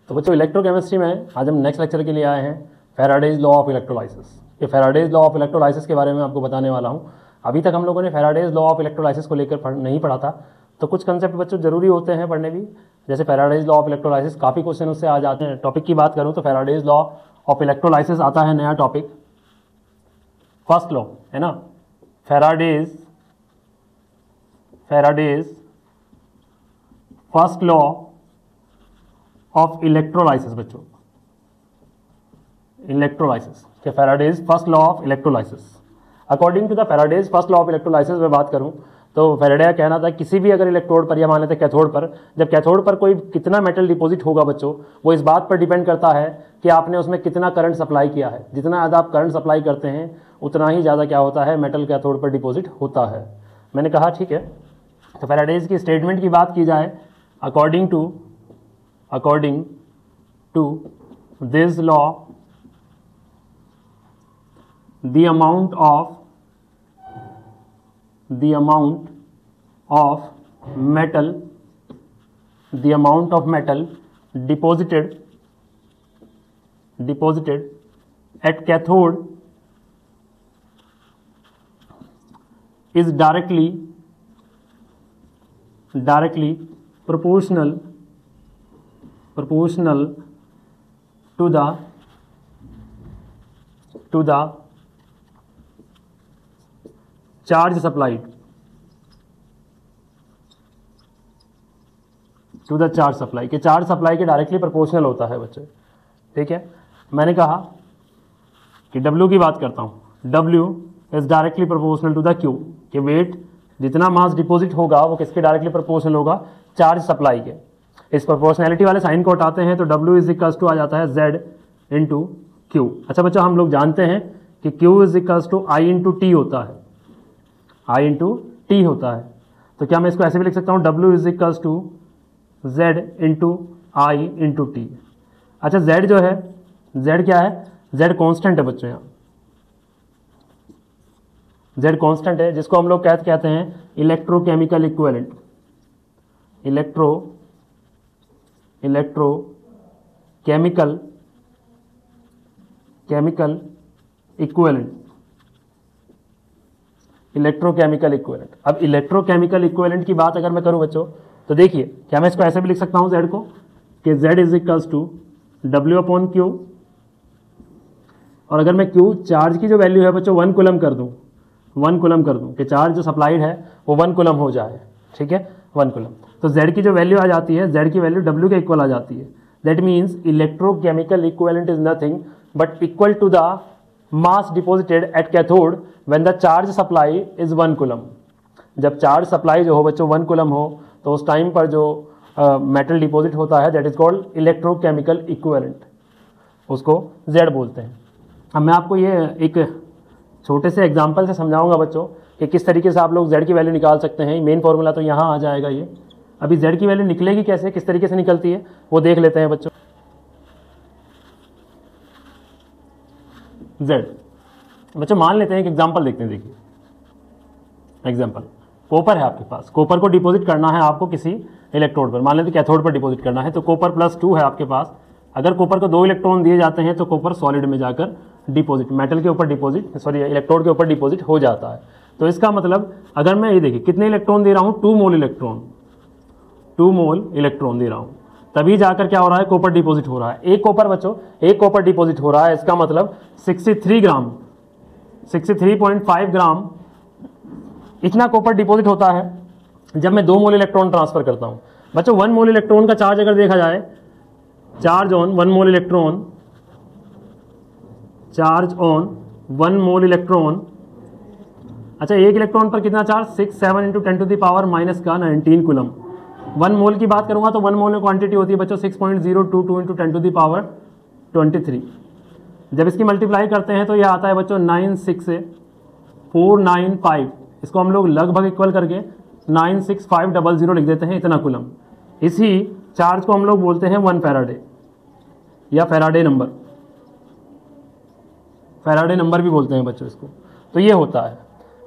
तो बच्चों इलेक्ट्रोकेमिस्ट्री में आज हम नेक्स्ट लेक्चर के लिए आए हैं फैराडेज लॉ ऑफ इलेक्ट्रोलाइसिस। ये फैराडेज लॉ ऑफ इलेक्ट्रोलाइसिस के बारे में आपको बताने वाला हूँ। अभी तक हम लोगों ने फैराडेज लॉ ऑफ इलेक्ट्रोलाइसिस को लेकर नहीं पढ़ा था, तो कुछ कंसेप्ट बच्चों जरूरी होते हैं पढ़ने भी, जैसे फैराडेज लॉ ऑफ इलेक्ट्रोलाइसिस काफ़ी क्वेश्चन उससे आ जाते हैं। टॉपिक की बात करूँ तो फैराडेज लॉ ऑफ इलेक्ट्रोलाइसिस आता है नया टॉपिक, फर्स्ट लॉ है ना, Faraday's first law of electrolysis. बच्चों इलेक्ट्रोलाइसिस के Faraday's first law of electrolysis. According to the Faraday's first law of electrolysis में बात करूं तो फैराडे का कहना था किसी भी अगर इलेक्ट्रोड पर या मान लेते कैथोड पर, जब कैथोड पर कोई कितना मेटल डिपॉजिट होगा बच्चों, वो इस बात पर डिपेंड करता है कि आपने उसमें कितना करंट सप्लाई किया है। जितना ज़्यादा आप करंट सप्लाई करते हैं उतना ही ज़्यादा क्या होता है, मेटल कैथोड पर डिपॉजिट होता है। मैंने कहा ठीक है। तो फैराडेज की स्टेटमेंट की बात की जाए, according to this law the amount of metal deposited at cathode is directly proportional to the charge supplied to the charge supply के चार्ज सप्लाई के डायरेक्टली प्रोपोर्शनल होता है बच्चे। ठीक है, मैंने कहा कि W की बात करता हूँ, W is directly proportional to the Q के वेट जितना मास डिपॉजिट होगा वो किसके डायरेक्टली प्रोपोर्शनल होगा, चार्ज सप्लाई के। इस प्रोपोर्शनैलिटी वाले साइन को हटाते हैं तो W इज इक्वल्स टू आ जाता है Z इंटू Q। अच्छा बच्चों, हम लोग जानते हैं कि Q is equals to I into T होता है, I इंटू टी होता है। तो क्या मैं इसको ऐसे भी लिख सकता हूँ, W is equals to Z into I into T. अच्छा Z जो है, Z क्या है, Z कांस्टेंट है बच्चों। यहाँ Z कांस्टेंट है जिसको हम लोग कहते हैं electrochemical equivalent, electrochemical equivalent, electrochemical equivalent. अब इलेक्ट्रोकेमिकल इक्विवेलेंट की बात अगर मैं करूं बच्चों तो देखिए, क्या मैं इसको ऐसे भी लिख सकता हूं Z को कि Z is equals to W upon Q, और अगर मैं Q चार्ज की जो वैल्यू है बच्चों 1 कूलम कर दूं, 1 कूलम कर दूं कि चार्ज जो सप्लाइड है वो 1 कूलम हो जाए। ठीक है, 1 कूलम। तो Z की जो वैल्यू आ जाती है, Z की वैल्यू W के इक्वल आ जाती है। That means electrochemical equivalent is nothing but equal to the mass deposited at cathode when the charge supply is 1 coulomb. जब चार्ज सप्लाई जो हो बच्चों 1 कूलम हो तो उस टाइम पर जो मेटल डिपॉजिट होता है that is called electrochemical equivalent, उसको Z बोलते हैं। अब मैं आपको ये एक छोटे से एग्जांपल से समझाऊंगा बच्चों कि किस तरीके से आप लोग Z की वैल्यू निकाल सकते हैं। मेन फॉर्मूला तो यहाँ आ जाएगा। ये अभी Z की वैल्यू निकलेगी कैसे, किस तरीके से निकलती है वो देख लेते हैं बच्चों। Z बच्चों मान लेते हैं एक एग्जांपल देखते हैं। देखिए एग्जांपल, कॉपर है आपके पास, कॉपर को डिपॉजिट करना है आपको किसी इलेक्ट्रोड पर, मान लेते कैथोड पर डिपॉजिट करना है। तो कॉपर +2 है आपके पास। अगर कॉपर को 2 इलेक्ट्रॉन दिए जाते हैं तो कॉपर सॉलिड में जाकर डिपॉजिट, मेटल के ऊपर डिपॉजिट, सॉरी इलेक्ट्रोड के ऊपर डिपॉजिट हो जाता है। तो इसका मतलब अगर मैं ये देखिए कितने इलेक्ट्रॉन दे रहा हूँ, 2 मोल इलेक्ट्रॉन दे रहा हूँ, तभी जाकर क्या हो रहा है, कॉपर डिपॉजिट हो रहा है। एक कॉपर बच्चों, एक कॉपर डिपॉजिट हो रहा है, इसका मतलब 63 ग्राम, 63.5 ग्राम इतना कॉपर डिपॉजिट होता है जब मैं 2 मोल इलेक्ट्रॉन ट्रांसफर करता हूं। बच्चों 1 मोल इलेक्ट्रॉन का चार्ज अगर देखा जाए, charge on 1 mole electron, charge on 1 mole electron. अच्छा एक इलेक्ट्रॉन पर कितना charge, 67 into 10 to the power minus का 19 कूलम। 1 मोल की बात करूंगा तो 1 मोल में क्वांटिटी होती है बच्चों 6.022 इंटू 10 टू द पावर 23। जब इसकी मल्टीप्लाई करते हैं तो यह आता है बच्चों 96495। इसको हम लोग लगभग इक्वल करके 96500 लिख देते हैं, इतना कूलम। इसी चार्ज को हम लोग बोलते हैं 1 फैराडे या फैराडे नंबर भी बोलते हैं बच्चों इसको। तो ये होता है,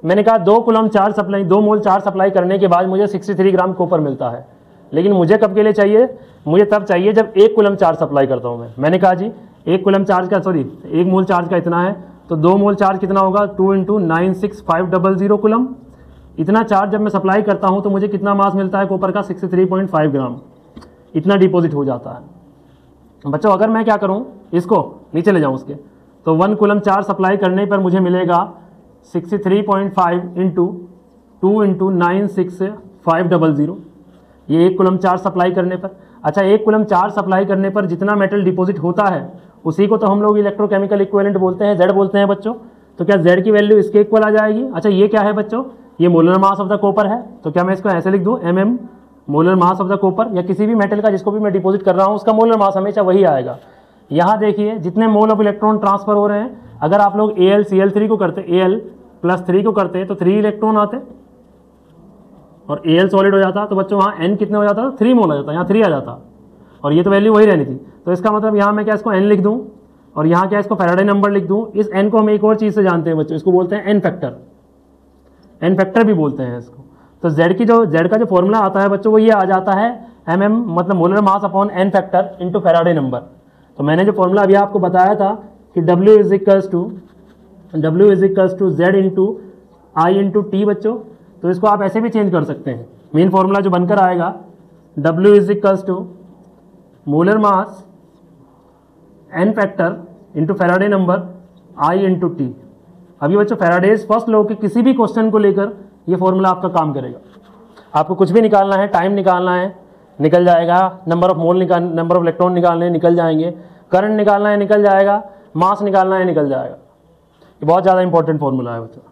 मैंने कहा 2 कूलम चार्ज सप्लाई, 2 मोल चार्ज सप्लाई करने के बाद मुझे 63 ग्राम कॉपर मिलता है। लेकिन मुझे कब के लिए चाहिए, मुझे तब चाहिए जब 1 कूलम चार्ज सप्लाई करता हूँ मैंने कहा जी 1 कूलम चार्ज का 1 मोल चार्ज का इतना है, तो 2 मोल चार्ज कितना होगा 2 × 96500 कूलम। इतना चार्ज जब मैं सप्लाई करता हूँ तो मुझे कितना मास मिलता है कॉपर का 63.5 ग्राम, इतना डिपॉजिट हो जाता है बच्चों। अगर मैं क्या करूँ इसको नीचे ले जाऊँ उसके, तो 1 कूलम चार्ज सप्लाई करने पर मुझे मिलेगा 63.5 × 2 × 96500, ये 1 कूलम चार्ज सप्लाई करने पर। अच्छा 1 कूलम चार्ज सप्लाई करने पर जितना मेटल डिपॉजिट होता है उसी को तो हम लोग इलेक्ट्रोकेमिकल इक्विवेलेंट बोलते हैं, Z बोलते हैं बच्चों। तो क्या Z की वैल्यू इसके इक्वल आ जाएगी। अच्छा ये क्या है बच्चों, ये molar mass of the copper है, तो क्या मैं इसको ऐसे लिख दूं mm molar mass of the copper, या किसी भी मेटल का जिसको भी मैं डिपॉजिट कर रहा हूं उसका मोलर मास हमेशा वही आएगा। यहाँ देखिए जितने मोल ऑफ इलेक्ट्रॉन ट्रांसफर हो रहे हैं, अगर आप लोग AlCl3 को करते, Al+3 को करते तो 3 इलेक्ट्रॉन आते और Al सॉलिड हो जाता, तो बच्चों वहाँ n कितने हो जाता, 3 मोल आ जाता, यहाँ 3 आ जाता, और ये तो वैल्यू वही रहनी थी। तो इसका मतलब यहाँ मैं क्या इसको n लिख दूँ और यहाँ क्या इसको फैराडे नंबर लिख दूँ। इस n को हम एक और चीज़ से जानते हैं बच्चों, इसको बोलते हैं n फैक्टर भी बोलते हैं इसको। तो Z का जो फॉर्मूला आता है बच्चों वो ये आ जाता है mm मतलब molar mass upon n factor into Faraday number. तो मैंने जो फॉर्मूला अभी आपको बताया था कि W is equals to Z into I into T बच्चों, तो इसको आप ऐसे भी चेंज कर सकते हैं। मेन फॉर्मूला जो बनकर आएगा W is equals to molar mass n factor into Faraday number I into T। अभी बच्चों फैराडेज फर्स्ट लॉ के किसी भी क्वेश्चन को लेकर ये फॉर्मूला आपका काम करेगा। आपको कुछ भी निकालना है, टाइम निकालना है निकल जाएगा, नंबर ऑफ इलेक्ट्रॉन निकालने हैं निकल जाएंगे, करंट निकालना है निकल जाएगा, मास निकालना है निकल जाएगा। ये बहुत ज़्यादा इंपॉर्टेंट फॉर्मूला है बच्चों।